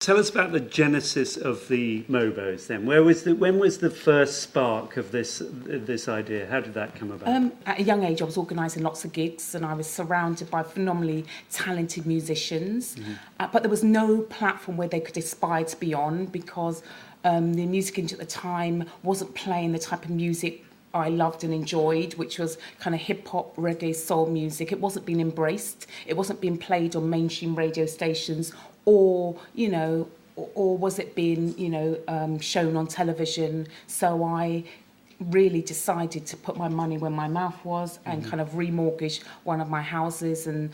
tell us about the genesis of the Mobos then. When was the first spark of this idea? How did that come about? At a young age, I was organising lots of gigs and I was surrounded by phenomenally talented musicians. But there was no platform where they could aspire to be on because the music industry at the time wasn't playing the type of music I loved and enjoyed, which was kind of hip-hop, reggae, soul music. It wasn't being embraced. It wasn't being played on mainstream radio stations or was it being, shown on television. So I really decided to put my money where my mouth was and kind of remortgage one of my houses and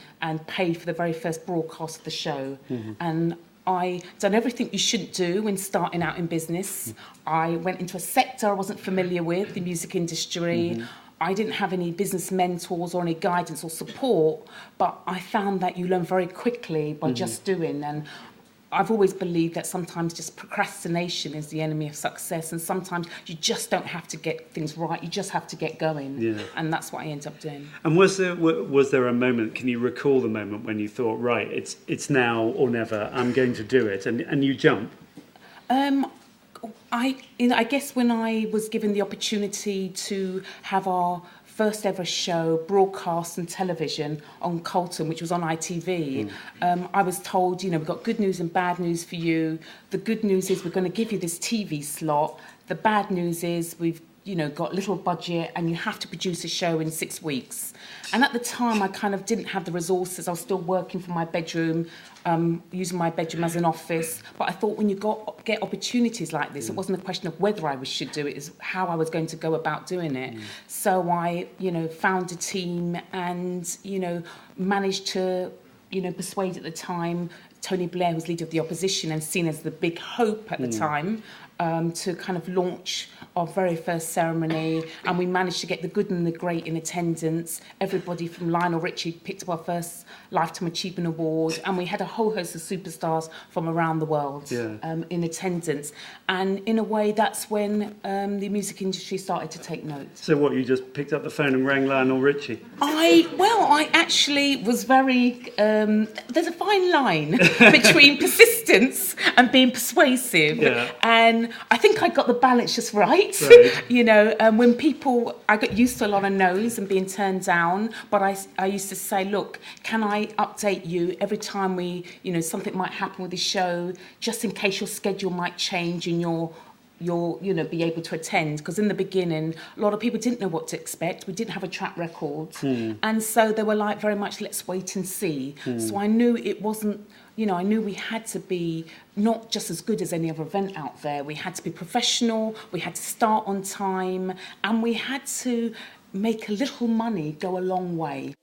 pay for the very first broadcast of the show. And I done everything you shouldn't do when starting out in business. I went into a sector I wasn't familiar with, the music industry. I didn't have any business mentors or any guidance or support, but I found that you learn very quickly by just doing. And I've always believed that sometimes just procrastination is the enemy of success, and sometimes you just don't have to get things right, you just have to get going. And that's what I ended up doing. And was there a moment, can you recall the moment when you thought, right, it's now or never, I'm going to do it, and you jump? I guess when I was given the opportunity to have our first ever show broadcast on television on Colton, which was on ITV, I was told, we've got good news and bad news for you. The good news is we're going to give you this TV slot. The bad news is we've got little budget and you have to produce a show in 6 weeks. And at the time, I kind of didn't have the resources. I was still working from my bedroom, using my bedroom as an office. But I thought when you get opportunities like this, it wasn't a question of whether I should do it, it's how I was going to go about doing it. So I, found a team and, managed to, persuade at the time Tony Blair, who was leader of the opposition and seen as the big hope at the time, to kind of launch our very first ceremony, and we managed to get the good and the great in attendance. Everybody from Lionel Richie picked up our first Lifetime Achievement Award, and we had a whole host of superstars from around the world in attendance. And in a way, that's when the music industry started to take note. So what, you just picked up the phone and rang Lionel Richie? I actually was very... there's a fine line between persistence and being persuasive. And I think I got the balance just right. When I got used to a lot of no's and being turned down, but I used to say, look, can I update you every time something might happen with the show, just in case your schedule might change and you'll be able to attend, because in the beginning a lot of people didn't know what to expect. We didn't have a track record, and so they were like very much let's wait and see. So I knew it wasn't, I knew we had to be not just as good as any other event out there. We had to be professional, we had to start on time, and we had to make a little money go a long way.